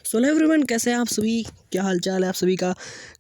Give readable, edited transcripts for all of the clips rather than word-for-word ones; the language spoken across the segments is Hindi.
सो हेलो एवरीवन, कैसे हैं आप सभी। क्या हाल चाल है आप सभी का।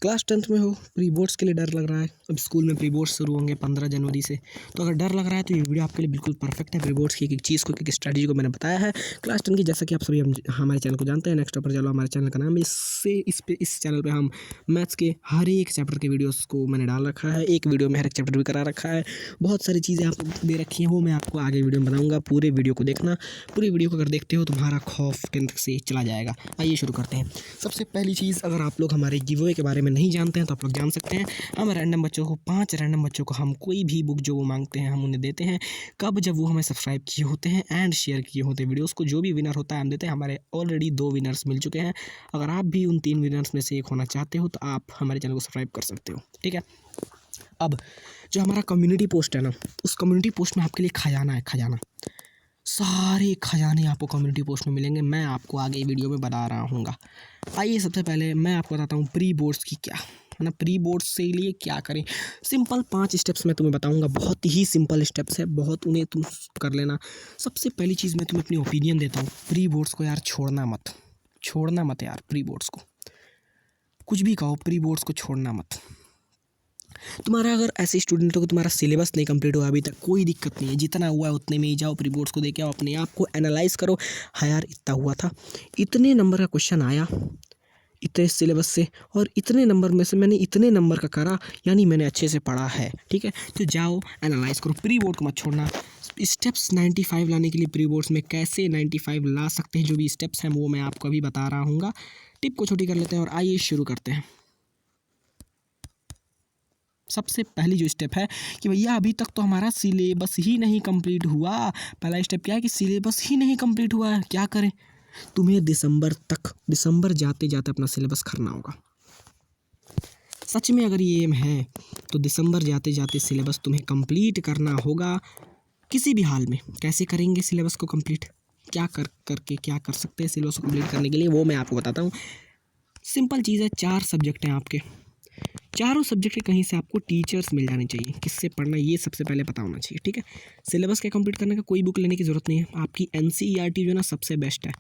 क्लास 10th में हो, प्री बोर्ड्स के लिए डर लग रहा है। अब स्कूल में प्री बोर्ड्स शुरू होंगे 15 जनवरी से। तो अगर डर लग रहा है तो ये वीडियो आपके लिए बिल्कुल परफेक्ट है। प्री बोर्ड्स की एक चीज़ को, एक स्ट्रैटेजी को मैंने बताया है क्लास 10 की। जैसा कि आप सभी हमारे चैनल को जानते हैं, नेक्स्ट टॉपर चलो हमारे चैनल का नाम है। इस चैनल पर हम मैथ्स के हर एक चैप्टर के वीडियोज़ को मैंने डाल रखा है। एक वीडियो में हर एक चैप्टर भी करा रखा है। बहुत सारी चीज़ें आपको दे रखी हैं, वो मैं आपको आगे वीडियो में बताऊँगा। पूरे वीडियो को देखना। पूरी वीडियो को अगर देखते हो तुम्हारा खौफ 10th से चला जाएगा। आइए शुरू करते हैं। सबसे पहली चीज़, अगर आप लोग हमारे गिवअवे के बारे में नहीं जानते हैं तो आप लोग जान सकते हैं। हम रैंडम बच्चों को 5 रैंडम बच्चों को हम कोई भी बुक जो वो मांगते हैं हम उन्हें देते हैं। कब? जब वो हमें सब्सक्राइब किए होते हैं एंड शेयर किए होते हैं वीडियोज़ को। जो भी विनर होता है हम देते हैं। हमारे ऑलरेडी 2 विनर्स मिल चुके हैं। अगर आप भी उन 3 विनर्स में से एक होना चाहते हो तो आप हमारे चैनल को सब्सक्राइब कर सकते हो, ठीक है। अब जो हमारा कम्युनिटी पोस्ट है ना, उस कम्युनिटी पोस्ट में आपके लिए खजाना है। खजाना, सारे खजाने आपको कम्युनिटी पोस्ट में मिलेंगे। मैं आपको आगे वीडियो में बता रहा हूँगा। आइए सबसे पहले मैं आपको बताता हूँ प्री बोर्ड्स की क्या है ना, प्री बोर्ड्स से लिए क्या करें। सिंपल 5 स्टेप्स मैं तुम्हें बताऊँगा। बहुत ही सिंपल स्टेप्स है, बहुत, उन्हें तुम कर लेना। सबसे पहली चीज़ मैं तुम्हें अपनी ओपिनियन देता हूँ, प्री बोर्ड्स को यार छोड़ना मत यार। प्री बोर्ड्स को कुछ भी कहो, प्री बोर्ड्स को छोड़ना मत। तुम्हारा अगर ऐसे स्टूडेंट हो कि तुम्हारा सिलेबस नहीं कंप्लीट हुआ अभी तक, कोई दिक्कत नहीं है। जितना हुआ है उतने में ही जाओ, प्री बोर्ड्स को देके आओ, अपने आप को एनालाइज करो। हाँ यार, इतना हुआ था, इतने नंबर का क्वेश्चन आया इतने सिलेबस से, और इतने नंबर में से मैंने इतने नंबर का करा, यानी मैंने अच्छे से पढ़ा है, ठीक है। तो जाओ एनालाइज करो, प्री बोर्ड को मत छोड़ना। स्टेप्स 95 लाने के लिए प्री बोर्ड्स में कैसे 95 ला सकते हैं, जो भी स्टेप्स हैं वो मैं आपको अभी बता रहा हूँ। टिप को छोटी कर लेते हैं और आइए शुरू करते हैं। सबसे पहली जो स्टेप है कि भैया अभी तक तो हमारा सिलेबस ही नहीं कंप्लीट हुआ। पहला स्टेप क्या है कि सिलेबस ही नहीं कंप्लीट हुआ है, क्या करें। तुम्हें दिसंबर जाते जाते अपना सिलेबस करना होगा। सच में अगर ये एम है तो दिसंबर जाते जाते सिलेबस तुम्हें कंप्लीट करना होगा किसी भी हाल में। कैसे करेंगे सिलेबस को कंप्लीट, क्या कर सकते हैं सिलेबस को कंप्लीट करने के लिए, वो मैं आपको बताता हूँ। सिंपल चीज़ है, 4 सब्जेक्ट हैं आपके। चारों सब्जेक्ट के कहीं से आपको टीचर्स मिल जाने चाहिए। किससे पढ़ना ये सबसे पहले पता होना चाहिए, ठीक है। सिलेबस के कंप्लीट करने का कोई बुक लेने की ज़रूरत नहीं है। आपकी एनसीईआरटी जो है ना सबसे बेस्ट है,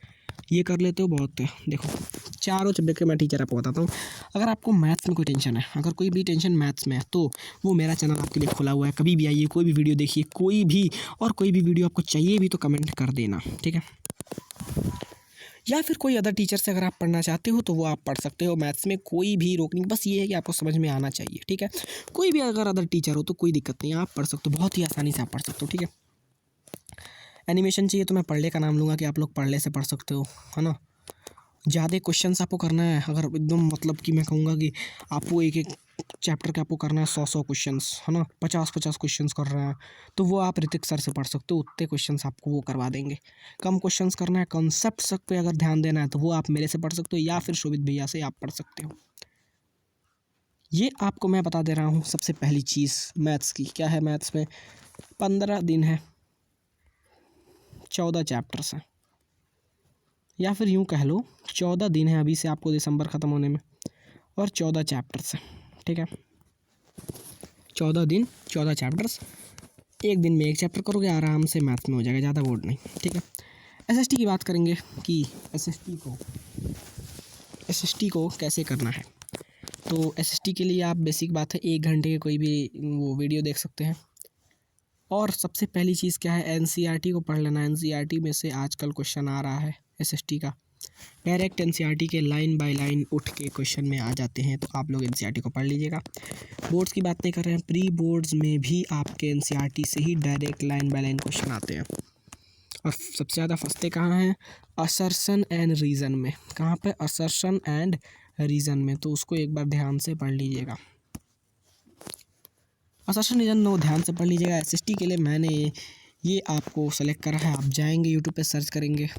ये कर लेते हो बहुत है। देखो, चारों सब्जेक्ट के मैं टीचर आपको बताता हूँ। अगर आपको मैथ्स में कोई टेंशन है, अगर कोई भी टेंशन मैथ्स में है, तो वो मेरा चैनल आपके लिए खुला हुआ है। कभी भी आइए, कोई भी वीडियो देखिए, कोई भी वीडियो आपको चाहिए भी तो कमेंट कर देना, ठीक है। या फिर कोई अदर टीचर से अगर आप पढ़ना चाहते हो तो वो आप पढ़ सकते हो। मैथ्स में कोई भी रोक नहीं, बस ये है कि आपको समझ में आना चाहिए, ठीक है। कोई भी अगर अदर टीचर हो तो कोई दिक्कत नहीं है, आप पढ़ सकते हो, बहुत ही आसानी से आप पढ़ सकते हो, ठीक है। एनिमेशन चाहिए तो मैं पढ़ले का नाम लूँगा कि आप लोग पढ़ले से पढ़ सकते हो, है ना। ज़्यादा क्वेश्चंस आपको करना है, अगर एकदम मतलब कि मैं कहूँगा कि आपको एक चैप्टर का आपको करना है 100 क्वेश्चंस, है ना, 50 क्वेश्चंस कर रहे हैं, तो वो आप ऋतिक सर से पढ़ सकते हो। उतने क्वेश्चंस आपको वो करवा देंगे। कम क्वेश्चंस करना है, कॉन्सेप्ट सब पे अगर ध्यान देना है तो वो आप मेरे से पढ़ सकते हो, या फिर शोभित भैया से आप पढ़ सकते हो। ये आपको मैं बता दे रहा हूँ। सबसे पहली चीज़ मैथ्स की क्या है, मैथ्स में 15 दिन है, 14 चैप्टर्स हैं, या फिर यूँ कह लो 14 दिन है अभी से आपको दिसंबर ख़त्म होने में, और 14 चैप्टर्स हैं, ठीक है। 14 दिन 14 चैप्टर्स, एक दिन में एक चैप्टर करोगे, आराम से मैथ्स में हो जाएगा, ज़्यादा बोर्ड नहीं, ठीक है। एसएसटी की बात करेंगे कि एसएसटी को कैसे करना है। तो एसएसटी के लिए आप बेसिक बात है 1 घंटे के कोई भी वो वीडियो देख सकते हैं। और सबसे पहली चीज़ क्या है, एनसीईआरटी को पढ़ लेना। एनसीईआरटी में से आजकल क्वेश्चन आ रहा है एसएसटी का, डायरेक्ट एनसीईआरटी के लाइन बाय लाइन उठ के क्वेश्चन में आ जाते हैं, तो आप लोग एनसीईआरटी को पढ़ लीजिएगा। बोर्ड्स की बात नहीं कर रहे हैं, प्री बोर्ड्स में भी आपके एनसीईआरटी से ही direct line by line question आते हैं। और सबसे ज़्यादा फंसते कहाँ हैं, असर्शन एंड रीज़न में। कहाँ पे, असर्शन एंड रीज़न में, तो उसको एक बार ध्यान से पढ़ लीजिएगा। असर्शन रीज़न नो ध्यान से पढ़ लीजिएगा। एसएसटी के लिए मैंने ये आपको सेलेक्ट करा है। आप जाएंगे यूट्यूब पे सर्च करेंगे,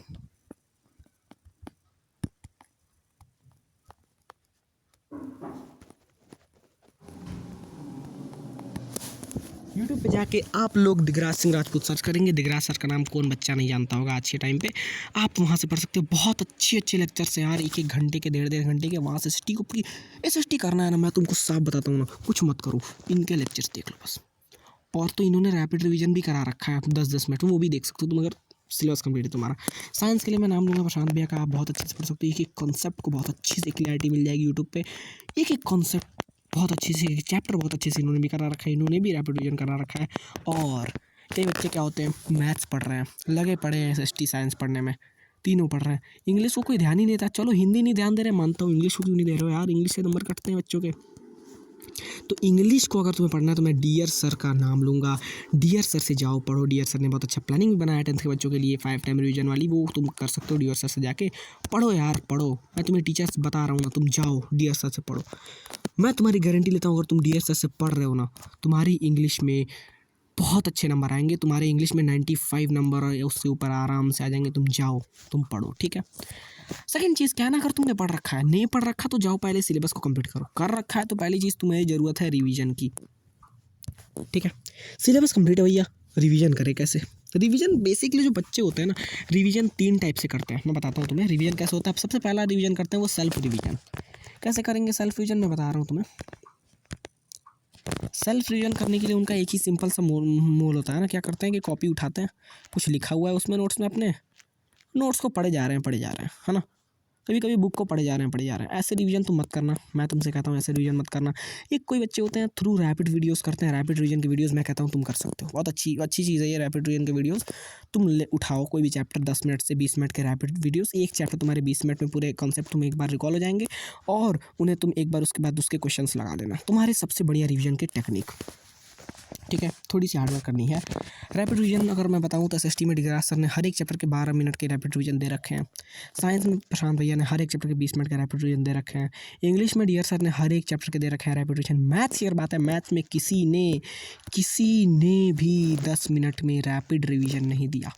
यूट्यूब पे जाके आप लोग दिगराज सिंह राजपूत सर्च करेंगे। दिगराज सर का नाम कौन बच्चा नहीं जानता होगा आज के टाइम पे। आप वहाँ से पढ़ सकते हो, बहुत अच्छे लेक्चर्स हैं यार, 1-1 घंटे के, 1.5 घंटे के। वहाँ से एसएसटी को पूरी एसएसटी करना है ना, मैं तुमको साफ बताता हूँ ना, कुछ मत करो, इनके लेक्चर्स देख लो बस। और तो इन्होंने रैपिड रिवीजन भी करा रखा है 10-10 मिनट, वो भी देख सकते हो तुम। अगर सिलेबस कंप्लीट है तुम्हारा। साइंस के लिए मैं नाम लूँगा प्रशांत भैया का, आप बहुत अच्छे से पढ़ सकते हो। एक एक कॉन्सेप्ट को बहुत अच्छी से क्लैरिटी मिल जाएगी यूट्यूब पे। एक एक कॉन्सेप्ट बहुत अच्छे से, चैप्टर बहुत अच्छे से इन्होंने भी करा रखा है, इन्होंने भी रैपिड रिवीजन करा रखा है। और कई बच्चे क्या होते हैं, मैथ्स पढ़ रहे हैं, लगे पढ़े हैं SST साइंस पढ़ने में, तीनों पढ़ रहे हैं, इंग्लिश को कोई ध्यान ही नहीं देता। चलो हिंदी नहीं ध्यान दे रहे, मानता हूँ, इंग्लिश को क्यों नहीं दे रहे हो यार, इंग्लिश से नंबर कटते हैं बच्चों के। तो इंग्लिश को अगर तुम्हें पढ़ना है तो मैं डियर सर का नाम लूँगा, डियर सर से जाओ पढ़ो। डियर सर ने बहुत अच्छा प्लानिंग भी बनाया 10th के बच्चों के लिए, 5 टाइम रिवीजन वाली, वो तुम कर सकते हो डियर सर से जाके पढ़ो यार, पढ़ो। मैं तुम्हें टीचर्स बता रहा हूँ ना, तुम जाओ डियर सर से पढ़ो। मैं तुम्हारी गारंटी लेता हूँ, अगर तुम डियर सर से पढ़ रहे हो ना, तुम्हारी इंग्लिश में बहुत अच्छे नंबर आएंगे। तुम्हारे इंग्लिश में 95 नंबर और उससे ऊपर आराम से आ जाएंगे। तुम जाओ, तुम पढ़ो, ठीक है। सेकंड चीज़ क्या है ना, अगर तुमने पढ़ रखा है, नहीं पढ़ रखा तो जाओ पहले सिलेबस को कंप्लीट करो। कर रखा है तो पहली चीज़ तुम्हें ज़रूरत है रिवीजन की, ठीक है। सिलेबस कंप्लीट है भैया, रिवीजन करें कैसे। रिवीजन बेसिकली जो बच्चे होते हैं ना, रिवीजन 3 टाइप से करते हैं। मैं बताता हूँ तुम्हें रिवीजन कैसे होता है। सबसे पहला रिवीजन करते हैं वो सेल्फ रिवीजन। कैसे करेंगे सेल्फ रिवीजन, मैं बता रहा हूँ तुम्हें। सेल्फ रिवीजन करने के लिए उनका एक ही सिंपल सा मोल होता है ना, क्या करते हैं कि कॉपी उठाते हैं, कुछ लिखा हुआ है उसमें नोट्स में, अपने नोट्स को पढ़े जा रहे हैं, है ना। कभी कभी बुक को पढ़े जा रहे हैं। ऐसे रिवीजन तुम मत करना, मैं तुमसे कहता हूँ ऐसे रिवीजन मत करना। एक कोई बच्चे होते हैं थ्रू रैपिड वीडियोस करते हैं, रैपिड रिवीजन की वीडियोस मैं कहता हूँ तुम कर सकते हो। बहुत अच्छी चीज़ है ये रैपिड रिवीजन की वीडियोस। तुम उठाओ कोई भी चैप्टर, 10 मिनट से 20 मिनट के रैपिड वीडियोस। एक चैप्टर तुम्हारे 20 मिनट में पूरे कॉन्सेप्ट तुम्हें एक बार रिकॉल हो जाएंगे, और उन्हें तुम एक बार उसके बाद उसके क्वेश्चंस लगा देना। तुम्हारे सबसे बढ़िया रिवीजन की टेक्निक, ठीक है। थोड़ी सी हार्डवर्क करनी है। रैपिड रिवीजन अगर मैं बताऊं तो SST में डिग्रास सर ने हर एक चैप्टर के 12 मिनट के रैपिड रिवीजन दे रखे हैं। साइंस में प्रशांत भैया ने हर एक चैप्टर के 20 मिनट के रैपिड रिवीजन दे रखे हैं। इंग्लिश में डियर सर ने हर एक चैप्टर के दे रखे हैं रैपिड रिवीजन। मैथ्स की अगर बात है, मैथ्स में किसी ने भी 10 मिनट में रैपिड रिवीजन नहीं दिया,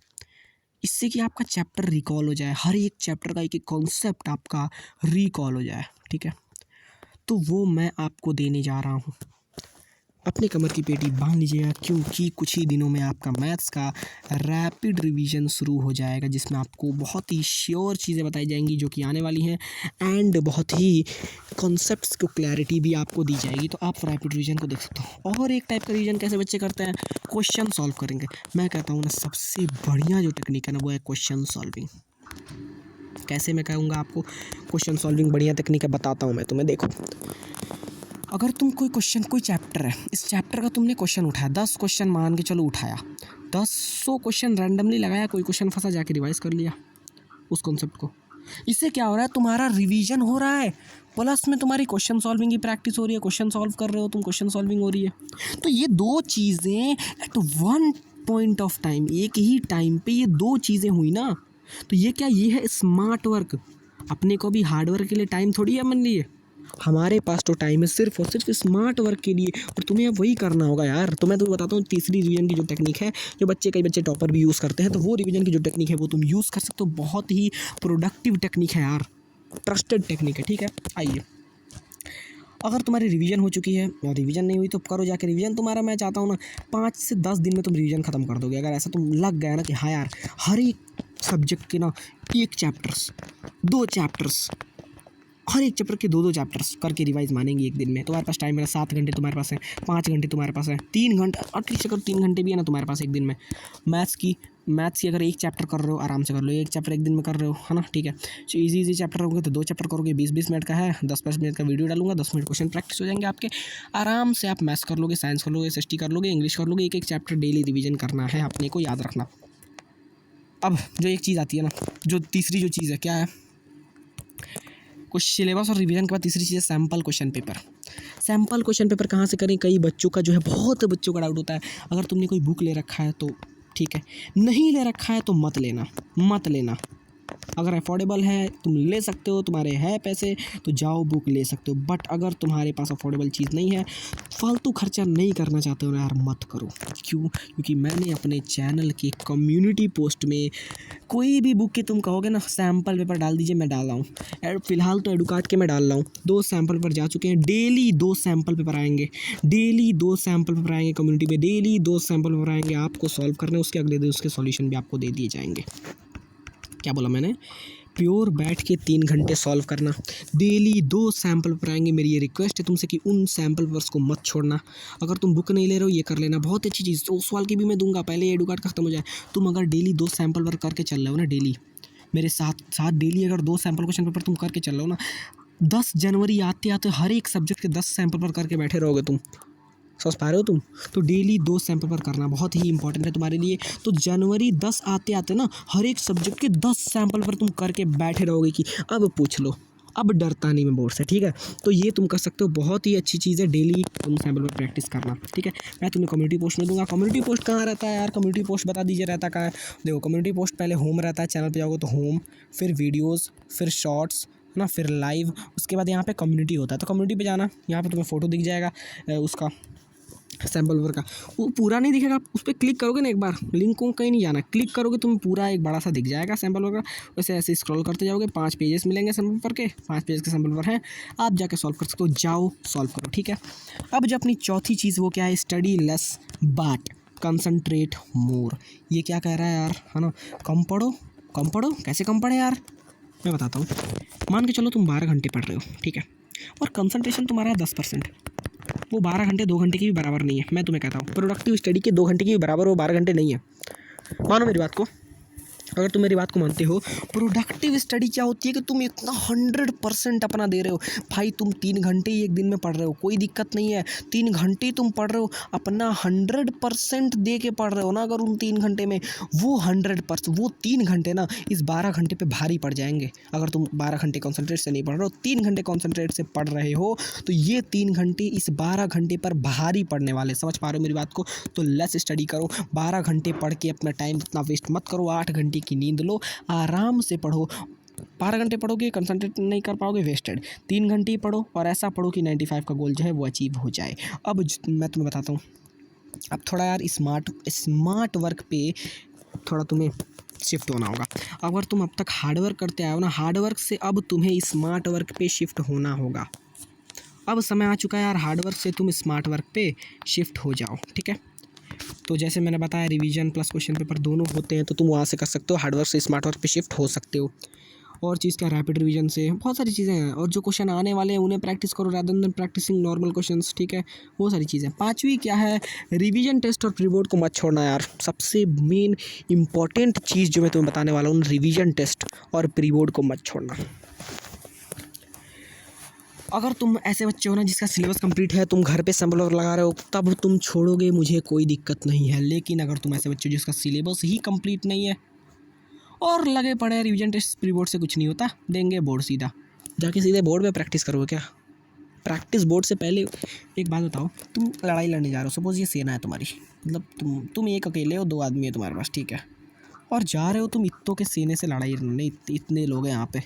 इससे कि आपका चैप्टर रिकॉल हो जाए, हर एक चैप्टर का एक एक कॉन्सेप्ट आपका रिकॉल हो जाए, ठीक है। तो वो मैं आपको देने जा रहा हूँ। अपने कमर की पेटी बांध लीजिएगा, क्योंकि कुछ ही दिनों में आपका मैथ्स का रैपिड रिवीजन शुरू हो जाएगा, जिसमें आपको बहुत ही श्योर चीज़ें बताई जाएंगी जो कि आने वाली हैं, एंड बहुत ही कॉन्सेप्ट्स को क्लैरिटी भी आपको दी जाएगी। तो आप रैपिड रिवीजन को देख सकते हो। और एक टाइप का रिवीजन कैसे बच्चे करते हैं, क्वेश्चन सॉल्व करेंगे। मैं कहता हूँ ना, सबसे बढ़िया जो टेक्निक है ना, वो है क्वेश्चन सॉल्विंग। कैसे मैं कहूँगा आपको क्वेश्चन सॉल्विंग बढ़िया टेक्निक है, बताता हूँ मैं तुम्हें। देखो, अगर तुम कोई चैप्टर है, इस चैप्टर का तुमने क्वेश्चन उठाया, 10 क्वेश्चन मान के चलो उठाया, 10 क्वेश्चन रैंडमली लगाया, कोई क्वेश्चन फंसा, जाके रिवाइज कर लिया उस कॉन्सेप्ट को। इससे क्या हो रहा है, तुम्हारा रिवीजन हो रहा है, प्लस में तुम्हारी क्वेश्चन सॉल्विंग की प्रैक्टिस हो रही है। क्वेश्चन सॉल्व कर रहे हो तुम, क्वेश्चन सॉल्विंग हो रही है। तो ये दो चीज़ें at one point of time, एक ही टाइम पे ये दो चीज़ें हुई ना, तो ये क्या, ये है स्मार्ट वर्क। अपने को भी हार्ड वर्क के लिए टाइम थोड़ी है मन लिए, हमारे पास तो टाइम है सिर्फ और सिर्फ स्मार्ट वर्क के लिए, और तुम्हें अब वही करना होगा यार। तो मैं तुम्हें बताता हूँ तीसरी रिवीजन की जो टेक्निक है, जो कई बच्चे टॉपर भी यूज़ करते हैं, तो वो रिवीजन की जो टेक्निक है वो तुम यूज़ कर सकते हो। बहुत ही प्रोडक्टिव टेक्निक है यार, ट्रस्टेड टेक्निक है, ठीक है। आइए, अगर तुम्हारी रिवीजन हो चुकी है और रिवीजन नहीं हुई तो करो जाके रिवीजन। तुम्हारा मैं चाहता हूँ ना 5 से 10 दिन में तुम रिवीजन ख़त्म कर दोगे। अगर ऐसा तुम लग गया ना कि हाँ यार, हर एक सब्जेक्ट के ना 1 चैप्टर्स 2 चैप्टर्स, हर एक चैप्टर के 2 चैप्टर्स करके रिवाइज मानेंगे एक दिन में। तुम्हारे पास टाइम है 7 घंटे तुम्हारे पास है, 5 घंटे तुम्हारे पास है, 3 घंटे एटलीस्ट, अगर 3 घंटे भी है ना तुम्हारे पास एक दिन में। मैथ्स की अगर 1 चैप्टर कर रहे हो, आराम से कर लो। 1 चैप्टर एक दिन में कर रहे हो, है ना, ठीक है। तो ईजी चैप्टर होंगे तो 2 चैप्टर करोगे, 20-20 मिनट का है, 10-10 मिनट का वीडियो डालूंगा, 10 मिनट क्वेश्चन प्रैक्टिस हो जाएंगे आपके। आराम से आप मैथ्स कर लोगे, साइंस कर लोगे, SST कर लोगे, इंग्लिश कर लोगे। एक चैप्टर डेली रिवीजन करना है अपने को, याद रखना। अब जो एक चीज़ आती है ना, जो तीसरी जो चीज़ है, क्या है, कुछ सिलेबस और रिवीजन के बाद तीसरी चीज़ है sample question paper. Sample question paper कहाँ से करें, कई बच्चों का जो है, बहुत बच्चों का डाउट होता है। अगर तुमने कोई बुक ले रखा है तो ठीक है, नहीं ले रखा है तो मत लेना। अगर अफोर्डेबल है तुम ले सकते हो, तुम्हारे है पैसे तो जाओ बुक ले सकते हो। बट अगर तुम्हारे पास अफोर्डेबल चीज़ नहीं है, फालतू खर्चा नहीं करना चाहते हो ना यार, मत करो। क्यों? क्योंकि मैंने अपने चैनल के कम्युनिटी पोस्ट में कोई भी बुक के तुम कहोगे ना सैम्पल पेपर डाल दीजिए, मैं डाल रहा हूँ। फिलहाल तो एडुकार्ट के मैं डाल रहा हूँ, 2 सैम्पल पेपर जा चुके हैं। डेली 2 सैम्पल पेपर आएंगे, कम्युनिटी में डेली 2 सैम्पल पेपर आएंगे, आपको सॉल्व करने, उसके अगले दिन उसके सॉल्यूशन भी आपको दे दिए जाएंगे। क्या बोला मैंने? प्योर बैठ के 3 घंटे सॉल्व करना। डेली 2 सैम्पल पेपर आएंगे। मेरी ये रिक्वेस्ट है तुमसे कि उन सैम्पल पेपर्स को मत छोड़ना। अगर तुम बुक नहीं ले रहे हो ये कर लेना, बहुत अच्छी चीज़। तो उस सवाल की भी मैं दूंगा, पहले ये एडुकार्ड खत्म हो जाए। तुम अगर डेली 2 सैम्पल पेपर करके चल रहे हो ना, डेली मेरे साथ साथ डेली अगर 2 सैम्पल क्वेश्चन पेपर तुम करके चल रहे हो ना, 10 जनवरी आते आते हर एक सब्जेक्ट के 10 सैम्पल पेपर करके बैठे रहोगे तुम। समझ पा रहे हो तुम? तो डेली 2 सैम्पल पेपर करना बहुत ही इंपॉर्टेंट है तुम्हारे लिए। तो जनवरी 10 आते आते ना हर एक सब्जेक्ट के 10 सैम्पल पेपर तुम करके बैठे रहोगे कि अब पूछ लो, अब डरता नहीं मैं बोर्ड से, ठीक है। तो ये तुम कर सकते हो, बहुत ही अच्छी चीज़ है। डेली तुम सैम्पल पेपर प्रैक्टिस करना, ठीक है। मैं तुम्हें कम्युनिटी पोस्ट में दूंगा। कम्युनिटी पोस्ट कहाँ रहता है यार? कम्युनिटी पोस्ट बता दीजिए, रहता कहाँ है? देखो, कम्युनिटी पोस्ट पहले होम रहता है, चैनल पे जाओगे तो होम, फिर वीडियोज़, फिर शॉर्ट्स ना, फिर लाइव, उसके बाद यहाँ पे कम्युनिटी होता है। तो कम्युनिटी पे जाना, यहाँ पे तुम्हें फ़ोटो दिख जाएगा उसका सैम्पल पेपर का। वो पूरा नहीं दिखेगा, उस पर क्लिक करोगे ना एक बार, लिंक को कहीं नहीं जाना, क्लिक करोगे तुम पूरा एक बड़ा सा दिख जाएगा सैम्पल पेपर का। वैसे ऐसे स्क्रॉल करते जाओगे, 5 पेजेस मिलेंगे सैम्पल पेपर के, 5 पेज के सैम्पल पेपर हैं, आप जाके सॉल्व कर सकते हो। जाओ सॉल्व करो, ठीक है। अब जो अपनी चौथी चीज़ वो क्या है? स्टडी लेस बट कंसंट्रेट मोर। ये क्या कह रहा है यार, है ना? कम पढ़ो, कम पढ़ो। कैसे कम पढ़े यार? मैं बताता हूँ। मान के चलो तुम 12 घंटे पढ़ रहे हो, ठीक है, और कंसंट्रेशन तुम्हारा है 10%। वो 12 घंटे 2 घंटे की भी बराबर नहीं है। मैं तुम्हें कहता हूँ प्रोडक्टिव स्टडी के 2 घंटे की भी बराबर वो 12 घंटे नहीं है। मानो मेरी बात को, अगर तुम मेरी बात को मानते हो, प्रोडक्टिव स्टडी क्या होती है कि तुम इतना 100% अपना दे रहे हो। भाई तुम 3 घंटे ही एक दिन में पढ़ रहे हो, कोई दिक्कत नहीं है। 3 घंटे तुम पढ़ रहे हो, अपना 100% दे के पढ़ रहे हो ना। अगर उन 3 घंटे में वो 100%, वो 3 घंटे ना इस 12 घंटे पे भारी पड़ जाएंगे। अगर तुम 12 घंटे कॉन्सेंट्रेट से नहीं पढ़ रहे हो, 3 घंटे कॉन्सेंट्रेट से पढ़ रहे हो, तो ये 3 घंटे इस 12 घंटे पर भारी पड़ने वाले। समझ पा रहे हो मेरी बात को? तो लेस स्टडी करो, 12 घंटे पढ़ के अपना टाइम इतना वेस्ट मत करो। 8 घंटे की नींद लो, आराम से पढ़ो। 12 घंटे पढ़ोगे, कंसंट्रेट नहीं कर पाओगे, वेस्टेड। 3 घंटे ही पढ़ो, और ऐसा पढ़ो कि 95 का गोल जो है वो अचीव हो जाए। अब मैं तुम्हें बताता हूँ, अब थोड़ा यार स्मार्ट वर्क पे थोड़ा तुम्हें शिफ्ट होना होगा। अगर तुम अब तक हार्ड वर्क करते आए हो ना, हार्ड वर्क से अब तुम्हें स्मार्ट वर्क पे शिफ्ट होना होगा। अब समय आ चुका है यार, हार्ड वर्क से तुम स्मार्ट वर्क पे शिफ्ट हो जाओ, ठीक है। तो जैसे मैंने बताया, रिवीजन प्लस क्वेश्चन पेपर दोनों होते हैं, तो तुम वहाँ से कर सकते हो, हार्ड वर्क से स्मार्ट वर्क पे शिफ्ट हो सकते हो। और चीज़ क्या, रैपिड रिवीजन से बहुत सारी चीज़ें हैं। और जो क्वेश्चन आने वाले हैं उन्हें प्रैक्टिस करो rather than practising normal questions, ठीक है। वो सारी चीज़ें। 5वीं क्या है? रिवीजन टेस्ट और प्री बोर्ड को मत छोड़ना यार। सबसे मेन इंपॉर्टेंट चीज़ जो मैं तुम्हें बताने वाला हूँ, रिवीजन टेस्ट और प्री बोर्ड को मत छोड़ना। अगर तुम ऐसे बच्चे हो ना जिसका सिलेबस कंप्लीट है, तुम घर पे सैम्पल पेपर लगा रहे हो, तब तुम छोड़ोगे, मुझे कोई दिक्कत नहीं है। लेकिन अगर तुम ऐसे बच्चे हो जिसका सिलेबस ही कंप्लीट नहीं है और लगे पड़े रिवीजन टेस्ट प्री बोर्ड से कुछ नहीं होता, देंगे बोर्ड सीधा, जाके सीधे बोर्ड पे प्रैक्टिस करोगे क्या? प्रैक्टिस बोर्ड से पहले एक बात बताओ, तुम लड़ाई लड़ने जा रहे हो, सपोज ये सेना है तुम्हारी, मतलब तुम एक अकेले हो, 2 आदमी है तुम्हारे पास, ठीक है, और जा रहे हो तुम इत्तों के सेने से लड़ाई लड़ने। इतने लोग हैं यहाँ पे,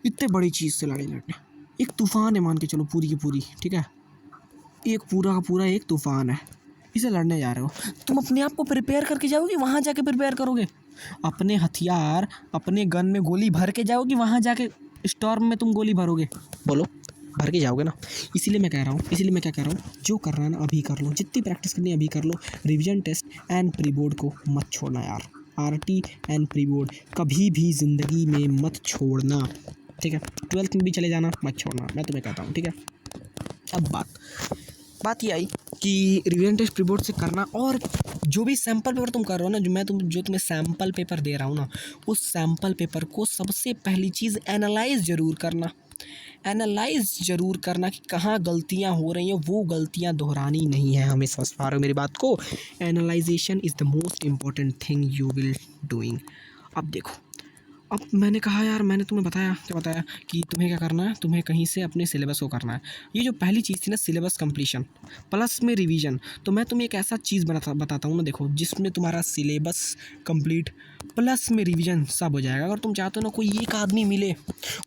इतने बड़ी चीज़ से लड़ाई लड़ने। एक तूफ़ान है मान के चलो, पूरी की पूरी, ठीक है, एक पूरा का पूरा एक तूफ़ान है, इसे लड़ने जा रहे हो। तुम अपने आप को प्रिपेयर करके जाओगे, वहाँ जाके प्रिपेयर करोगे, अपने हथियार अपने गन में गोली भर के जाओगे, वहाँ जाके स्टॉर्म में तुम गोली भरोगे? बोलो, भर के जाओगे ना। इसीलिए मैं क्या कह रहा हूँ, जो करना है ना अभी कर लो, जितनी प्रैक्टिस करनी है अभी कर लो। Revision test and pre board को मत छोड़ना यार। आरटी एंड प्री बोर्ड कभी भी ज़िंदगी में मत छोड़ना, ठीक है। 12th में भी चले जाना, मत छोड़ना, मैं तुम्हें कहता हूँ, ठीक है। अब बात ये आई कि रिवीजन टेस्ट प्री बोर्ड से करना, और जो भी सैम्पल पेपर तुम कर रहे हो ना, जो तुम्हें सैम्पल पेपर दे रहा हूँ ना, उस सैम्पल पेपर को सबसे पहली चीज़ एनालाइज ज़रूर करना कि कहाँ गलतियाँ हो रही हैं, वो गलतियाँ दोहरानी नहीं है हमें। समझ पा रहे हो मेरी बात को? Analysation is the most important thing you will doing. अब देखो, अब मैंने कहा यार, मैंने तुम्हें बताया कि तुम्हें क्या करना है, तुम्हें कहीं से अपने सिलेबस को करना है। ये जो पहली चीज़ थी ना, सिलेबस कंप्लीशन प्लस में रिवीजन, तो मैं तुम्हें एक ऐसा चीज़ बताता हूँ ना, देखो, जिसमें तुम्हारा सिलेबस कंप्लीट प्लस में रिवीजन सब हो जाएगा। अगर तुम चाहते हो ना कोई एक आदमी मिले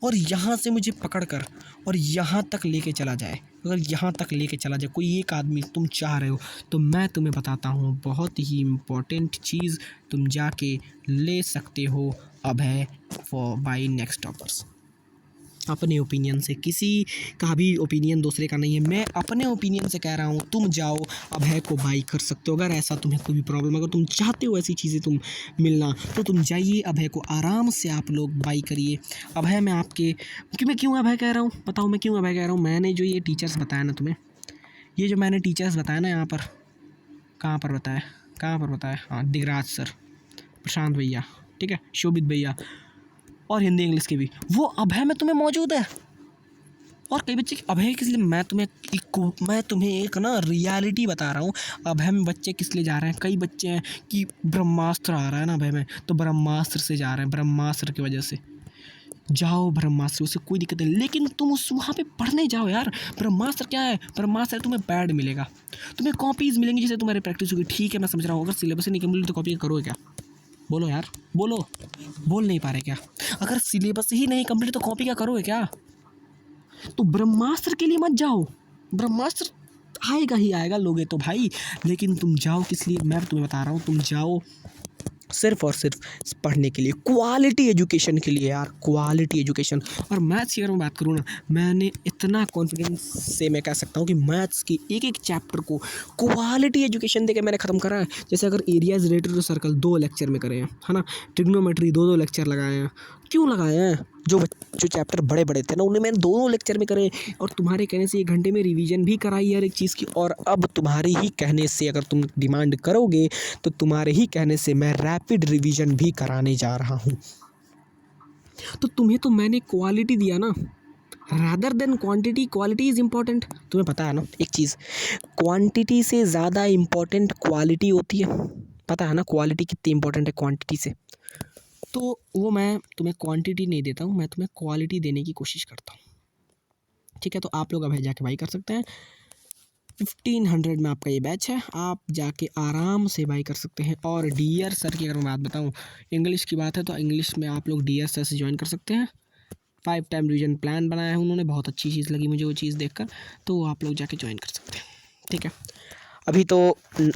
और यहाँ से मुझे पकड़ कर और यहाँ तक लेके चला जाए, अगर यहाँ तक लेके चला जाए कोई एक आदमी, तुम चाह रहे हो, तो मैं तुम्हें बताता हूँ बहुत ही इम्पोर्टेंट चीज़, तुम जाके ले सकते हो अभय फॉर बाई नेक्स्ट टॉपर्स। अपने ओपिनियन से, किसी का भी ओपिनियन दूसरे का नहीं है, मैं अपने ओपिनियन से कह रहा हूँ। तुम जाओ अभय को बाई कर सकते हो, अगर ऐसा तुम्हें कोई भी प्रॉब्लम, अगर तुम चाहते हो ऐसी चीज़ें तुम मिलना, तो तुम जाइए अभय को आराम से आप लोग बाई करिए। अभय मैं आपके मैं क्यों अभय कह रहा हूँ, बताओ मैं क्यों अभय कह रहा हूँ। मैंने जो ये टीचर्स बताया ना तुम्हें, ये जो मैंने टीचर्स बताया ना यहाँ पर, कहाँ पर बताया, कहाँ पर बताया, हाँ दिगराज सर, प्रशांत भैया, ठीक है, शोभित भैया, और हिंदी इंग्लिश के भी, वो अभय में तुम्हें मौजूद है। और कई बच्चे अभय किस लिए, मैं तुम्हें एक ना रियलिटी बता रहा हूँ। अभय में बच्चे किस लिए जा रहे हैं, कई बच्चे हैं कि ब्रह्मास्त्र आ रहा है ना अभय में, तो ब्रह्मास्त्र से जा रहे हैं, ब्रह्मास्त्र की वजह से जाओ, ब्रह्मास्त्र से कोई दिक्कत नहीं, लेकिन तुम उस वहाँ पे पढ़ने जाओ यार। ब्रह्मास्त्र क्या है, ब्रह्मास्त्र तुम्हें पैड मिलेगा, तुम्हें कॉपीज़ मिलेंगी जिससे तुम्हारी प्रैक्टिस होगी। ठीक है मैं समझ रहा हूँ, अगर सिलेबस ही नहीं कंप्लीट तो कॉपी करोगे क्या, बोलो यार, बोलो, बोल नहीं पा रहे क्या। अगर सिलेबस ही नहीं कंप्लीट तो कॉपी क्या करोगे क्या। तो ब्रह्मास्त्र के लिए मत जाओ, ब्रह्मास्त्र आएगा ही आएगा, लोगे तो भाई, लेकिन तुम जाओ किस लिए, मैं तुम्हें बता रहा हूँ, तुम जाओ सिर्फ और सिर्फ पढ़ने के लिए, क्वालिटी एजुकेशन के लिए यार, क्वालिटी एजुकेशन। और मैथ्स की अगर मैं बात करूँ ना, मैंने इतना कॉन्फिडेंस से मैं कह सकता हूँ कि मैथ्स की एक एक चैप्टर को क्वालिटी एजुकेशन देके मैंने ख़त्म करा है। जैसे अगर areas related to circle 2 lecture में करे हैं, है ना, ट्रिग्नोमेट्री 2 लेक्चर लगाए हैं। क्यों लगाए हैं, जो चैप्टर बड़े बड़े थे ना उन्हें मैंने दोनों लेक्चर में करे, और तुम्हारे कहने से 1 घंटे में रिवीजन भी कराई हर एक चीज़ की। और अब तुम्हारे ही कहने से, अगर तुम डिमांड करोगे तो तुम्हारे ही कहने से मैं रैपिड रिवीजन भी कराने जा रहा हूँ। तो तुम्हें तो मैंने क्वालिटी दिया ना, rather than quantity. Quality is important, तुम्हें पता है ना एक चीज़, क्वांटिटी से ज़्यादा इम्पॉर्टेंट क्वालिटी होती है। पता है ना क्वालिटी कितनी इंपॉर्टेंट है क्वांटिटी से। तो वो मैं तुम्हें क्वांटिटी नहीं देता हूँ, मैं तुम्हें क्वालिटी देने की कोशिश करता हूँ, ठीक है। तो आप लोग अभी जाके बाई कर सकते हैं, 1500 में आपका ये बैच है, आप जाके आराम से बाई कर सकते हैं। और डियर सर की अगर मैं बात बताऊँ, इंग्लिश की बात है तो इंग्लिश में आप लोग डियर सर से ज्वाइन कर सकते हैं। 5 टाइम रिवीजन प्लान बनाया है उन्होंने, बहुत अच्छी चीज़ लगी मुझे वो चीज़ देखकर, तो आप लोग जाके ज्वाइन कर सकते हैं, ठीक है। अभी तो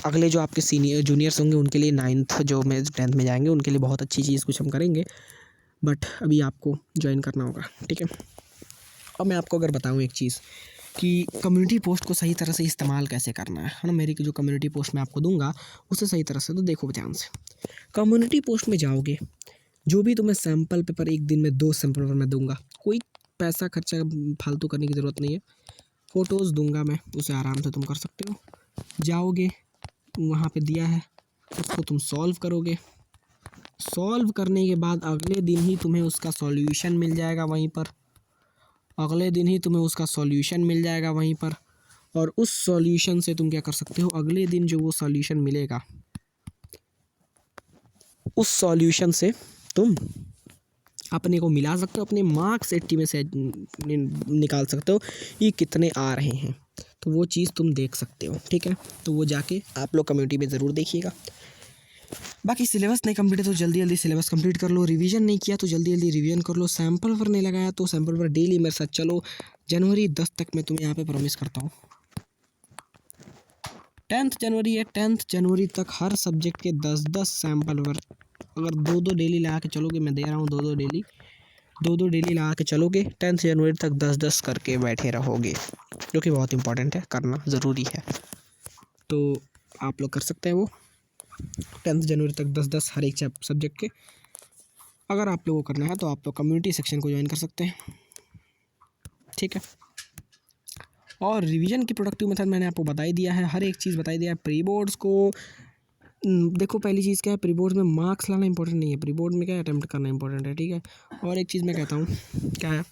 अगले जो आपके सीनियर जूनियर्स होंगे उनके लिए 9th जो में 10th में जाएंगे उनके लिए बहुत अच्छी चीज़ कुछ हम करेंगे, बट अभी आपको ज्वाइन करना होगा, ठीक है। अब मैं आपको अगर बताऊँ एक चीज़ कि कम्युनिटी पोस्ट को सही तरह से इस्तेमाल कैसे करना है ना, मेरी जो कम्युनिटी पोस्ट मैं आपको दूंगा उसे सही तरह से तो देखो ध्यान से। कम्युनिटी पोस्ट में जाओगे, जो भी तुम्हें सैम्पल पेपर, एक दिन में 2 सैम्पल पेपर मैं दूंगा, कोई पैसा खर्चा फालतू करने की ज़रूरत नहीं है, फ़ोटोज़ दूंगा मैं, उसे आराम से तुम कर सकते हो। जाओगे वहाँ पे दिया है, उसको तुम सॉल्व करोगे, सॉल्व करने के बाद अगले दिन ही तुम्हें उसका सॉल्यूशन मिल जाएगा वहीं पर, अगले दिन ही तुम्हें उसका सॉल्यूशन मिल जाएगा वहीं पर। और उस सॉल्यूशन से तुम क्या कर सकते हो, अगले दिन जो वो सॉल्यूशन मिलेगा, उस सॉल्यूशन से तुम अपने को मिला सकते हो, अपने मार्क्स 80 में से निकाल सकते हो ये कितने आ रहे हैं, तो वो चीज़ तुम देख सकते हो, ठीक है। तो वो जाके आप लोग कम्युनिटी में ज़रूर देखिएगा। बाकी सिलेबस नहीं कंप्लीट है तो जल्दी जल्दी सिलेबस कंप्लीट कर लो, रिवीजन नहीं किया तो जल्दी जल्दी रिवीजन कर लो, सैम्पल पर नहीं लगाया तो सैम्पल पर डेली मेरे साथ चलो। जनवरी 10 तक मैं तुम्हें यहाँ पे प्रॉमिस करता हूँ, 10th जनवरी है, 10th जनवरी तक हर सब्जेक्ट के 10-10 सैम्पल पर अगर 2-2 डेली लगा के चलोगे, मैं दे रहा हूँ 2-2 डेली लगा के चलोगे, 10th जनवरी तक 10-10 करके बैठे रहोगे, जो कि बहुत इंपॉर्टेंट है, करना ज़रूरी है। तो आप लोग कर सकते हैं वो 10th जनवरी तक 10-10 हर एक सब्जेक्ट के। अगर आप लोगों को करना है तो आप लोग कम्युनिटी सेक्शन को ज्वाइन कर सकते हैं, ठीक है। और रिवीजन की प्रोडक्टिव मेथड मैंने आपको बता ही दिया है, हर एक चीज़ बताई दिया है। प्री बोर्ड्स को देखो, पहली चीज़ क्या है, प्री बोर्ड्स में मार्क्स लाना इंपॉर्टेंट नहीं है, प्री बोर्ड में क्या अटैम्प्ट करना इंपॉर्टेंट है, ठीक है। और एक चीज़ मैं कहता हूँ क्या है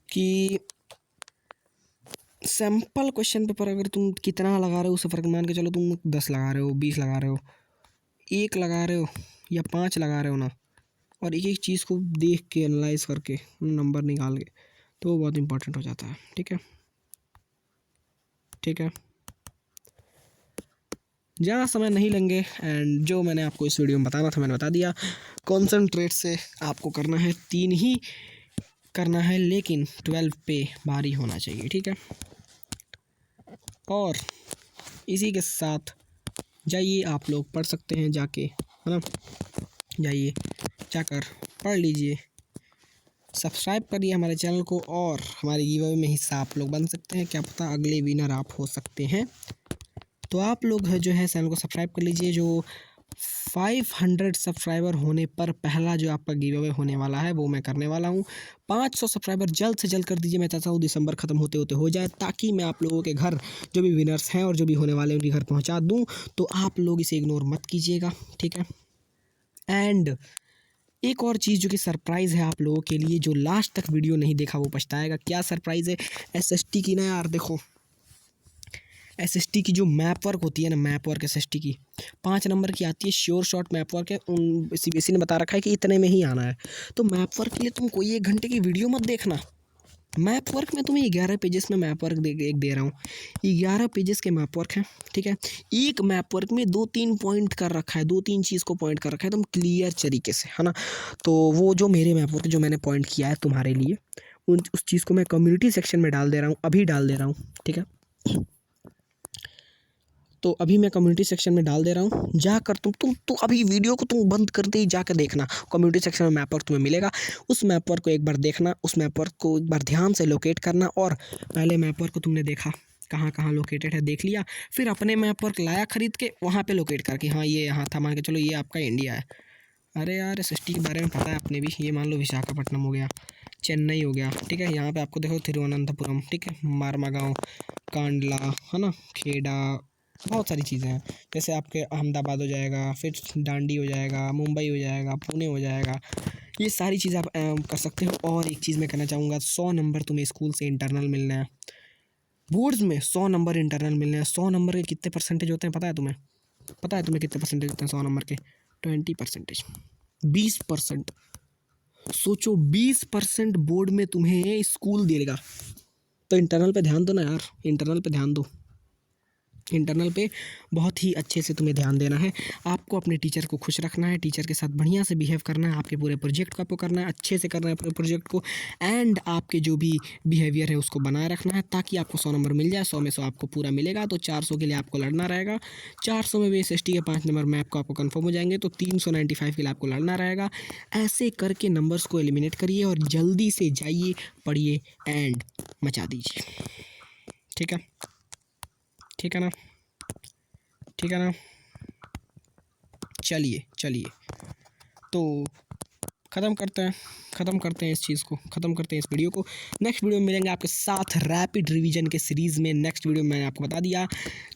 कि सैम्पल क्वेश्चन पेपर अगर तुम कितना लगा रहे हो उसे फ़र्क मान के चलो, तुम 10 लगा रहे हो, 20 लगा रहे हो, 1 लगा रहे हो या 5 लगा रहे हो ना, और एक एक चीज़ को देख के एनालाइज करके नंबर निकाल के, तो वो बहुत इंपॉर्टेंट हो जाता है, ठीक है, ठीक है। ज़्यादा समय नहीं लेंगे, एंड जो मैंने आपको इस वीडियो में बताना था मैंने बता दिया। कॉन्सनट्रेट से आपको करना है, 3 ही करना है, लेकिन 12 पे भारी होना चाहिए, ठीक है। और इसी के साथ जाइए आप लोग पढ़ सकते हैं जाके, है ना, जाइए जाकर पढ़ लीजिए, सब्सक्राइब करिए हमारे चैनल को और हमारे गिव अवे में हिस्सा आप लोग बन सकते हैं। क्या पता अगले विनर आप हो सकते हैं। तो आप लोग जो है चैनल को सब्सक्राइब कर लीजिए। जो 500 सब्सक्राइबर होने पर पहला जो आपका गिव अवे होने वाला है वो मैं करने वाला हूँ। 500 सब्सक्राइबर जल्द से जल्द कर दीजिए। मैं चाहता हूँ दिसंबर ख़त्म होते होते हो जाए, ताकि मैं आप लोगों के घर जो भी विनर्स हैं और जो भी होने वाले हैं उनके घर पहुँचा दूँ। तो आप लोग इसे इग्नोर मत कीजिएगा, ठीक है। एंड एक और चीज़ जो कि सरप्राइज़ है आप लोगों के लिए, जो लास्ट तक वीडियो नहीं देखा वो पछताएगा। क्या सरप्राइज़ है? SST की ना यार, देखो SST की जो मैप वर्क होती है ना, मैप वर्क SST की 5 नंबर की आती है, श्योर शॉट मैप वर्क है। CBSE ने बता रखा है कि इतने में ही आना है। तो मैप वर्क के लिए तुम कोई 1 घंटे की वीडियो मत देखना। मैप वर्क में तुम्हें 11 पेजेस में मैप वर्क दे रहा हूँ। 11 पेजेस के मैप वर्क हैं, ठीक है। एक मैप वर्क में 2-3 पॉइंट कर रखा है, 2-3 चीज़ को पॉइंट कर रखा है एकदम क्लियर तरीके से, है ना। तो वो जो मेरे मैप वर्क जो मैंने पॉइंट किया है तुम्हारे लिए, उस चीज़ को मैं कम्युनिटी सेक्शन में डाल दे रहा हूँ, अभी डाल दे रहा हूँ, ठीक है। तो अभी मैं कम्युनिटी सेक्शन में डाल दे रहा हूँ। जाकर तुम तो अभी वीडियो को तुम बंद करते ही जाकर देखना, कम्युनिटी सेक्शन में मैप वर्क तुम्हें मिलेगा। उस मैप वर्क को एक बार देखना, उस मैप वर्क को एक बार ध्यान से लोकेट करना। और पहले मैप वर्क को तुमने देखा कहाँ कहाँ लोकेटेड है, देख लिया। फिर अपने मैप वर्क लाया खरीद के, वहाँ पे लोकेट करके, हाँ ये यहाँ था, मान के चलो ये आपका इंडिया है। अरे यार SST के बारे में पता है अपने भी। ये मान लो विशाखापट्टनम हो गया, चेन्नई हो गया, ठीक है। यहाँ पे आपको देखो तिरुवनंतपुरम, ठीक है, मारमागांव, कांडला, है ना, खेड़ा, बहुत सारी चीज़ें हैं। जैसे आपके अहमदाबाद हो जाएगा, फिर दांडी हो जाएगा, मुंबई हो जाएगा, पुणे हो जाएगा। ये सारी चीज़ें आप कर सकते हो। और एक चीज़ मैं कहना चाहूँगा, 100 नंबर तुम्हें स्कूल से इंटरनल मिलना है। बोर्ड्स में 100 नंबर इंटरनल मिलने हैं। 100 नंबर के कितने परसेंटेज होते हैं पता है तुम्हें? पता है तुम्हें कितने परसेंटेज होते हैं 100 नंबर के? 20%, 20%। सोचो 20% बोर्ड में तुम्हें स्कूल देगा। तो इंटरनल पे ध्यान दो ना यार, इंटरनल पे ध्यान दो। इंटरनल पे बहुत ही अच्छे से तुम्हें ध्यान देना है। आपको अपने टीचर को खुश रखना है, टीचर के साथ बढ़िया से बिहेव करना है। आपके पूरे प्रोजेक्ट को आपको करना है, अच्छे से करना है पूरे प्रोजेक्ट को। एंड आपके जो भी बिहेवियर है उसको बनाए रखना है, ताकि आपको 100 नंबर मिल जाए। 100 में 100 आपको पूरा मिलेगा तो 400 के लिए आपको लड़ना रहेगा। 400 में भी SST के 5 नंबर मैप को आपको कन्फर्म हो जाएंगे, तो 395 के लिए आपको लड़ना रहेगा। ऐसे करके नंबर्स को एलिमिनेट करिए और जल्दी से जाइए, पढ़िए एंड मचा दीजिए, ठीक है, ठीक है ना, ठीक है ना। चलिए तो ख़त्म करते हैं इस चीज़ को, ख़त्म करते हैं इस वीडियो को। नेक्स्ट वीडियो में मिलेंगे आपके साथ रैपिड रिवीजन के सीरीज़ में। नेक्स्ट वीडियो में मैंने आपको बता दिया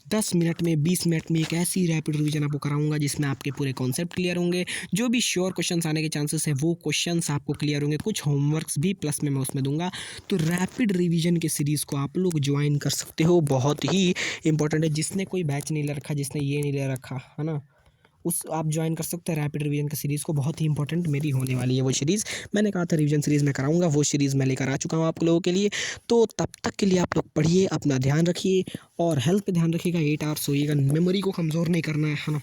10 मिनट में 20 मिनट में एक ऐसी रैपिड रिवीजन आपको कराऊंगा जिसमें आपके पूरे कॉन्सेप्ट क्लियर होंगे। जो भी श्योर क्वेश्चंस आने के चांसेस है वो क्वेश्चंस आपको क्लियर होंगे। कुछ होमवर्क्स भी प्लस में मैं उसमें दूंगा। तो रैपिड रिवीजन के सीरीज़ को आप लोग ज्वाइन कर सकते हो, बहुत ही इंपॉर्टेंट है। जिसने कोई बैच नहीं ले रखा, जिसने ये नहीं ले रखा है ना, उस आप ज्वाइन कर सकते हैं रैपिड रिवीजन की सीरीज़ को। बहुत ही इंपॉर्टेंट मेरी होने वाली है वो सीरीज़। मैंने कहा था रिवीजन सीरीज़ में कराऊंगा, वो सीरीज़ मैं लेकर आ चुका हूँ आप लोगों के लिए। तो तब तक के लिए आप लोग पढ़िए, अपना ध्यान रखिए और हेल्थ पे ध्यान रखिएगा। 8 आवर्स सोइएगा, मेमोरी को कमज़ोर नहीं करना है ना।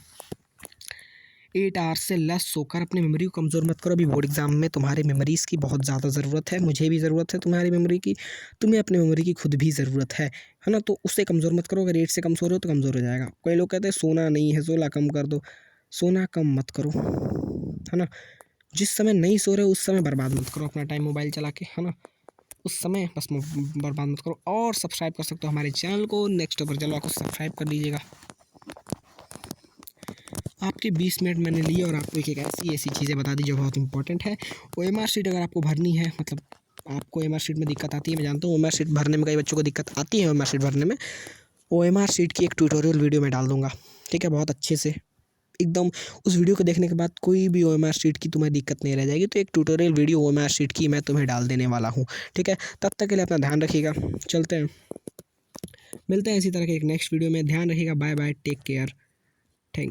8 आवर्स से लेस सोकर अपनी मेमोरी को कमज़ोर मत करो। अभी बोर्ड एग्जाम में तुम्हारे मेमोरीज़ की बहुत ज़्यादा ज़रूरत है, मुझे भी ज़रूरत है तुम्हारी मेमोरी की, तुम्हें अपनी मेमोरी की खुद भी ज़रूरत है ना। तो उससे कमज़ोर मत करो। अगर 8 से कम सो रहे हो तो कमज़ोर हो जाएगा। कोई लोग कहते हैं सोना नहीं है, सोना कम कर दो। सोना कम मत करो, है ना। जिस समय नहीं सो रहे हो उस समय बर्बाद मत करो अपना टाइम मोबाइल चला के, है ना। उस समय बस बर्बाद मत करो। और सब्सक्राइब कर सकते हो हमारे चैनल को। नेक्स्ट ऊपर चलो आपको सब्सक्राइब कर दीजिएगा। आपके 20 मिनट मैंने लिए और आपको एक ऐसी चीज़ें बता दी जो बहुत इंपॉर्टेंट है। OMR शीट अगर आपको भरनी है, मतलब आपको OMR शीट में दिक्कत आती है, मैं जानता हूँ OMR शीट भरने में कई बच्चों को दिक्कत आती है। OMR शीट भरने में OMR शीट की एक ट्यूटोरियल वीडियो में डाल दूँगा, ठीक है, बहुत अच्छे से एकदम। उस वीडियो को देखने के बाद कोई भी OMR शीट की तुम्हें दिक्कत नहीं रह जाएगी। तो एक ट्यूटोरियल वीडियो OMR शीट की मैं तुम्हें डाल देने वाला हूँ, ठीक है। तब तक के लिए अपना ध्यान रखिएगा। चलते हैं, मिलते हैं इसी तरह के एक नेक्स्ट वीडियो में। ध्यान रखिएगा। Bye bye, take care.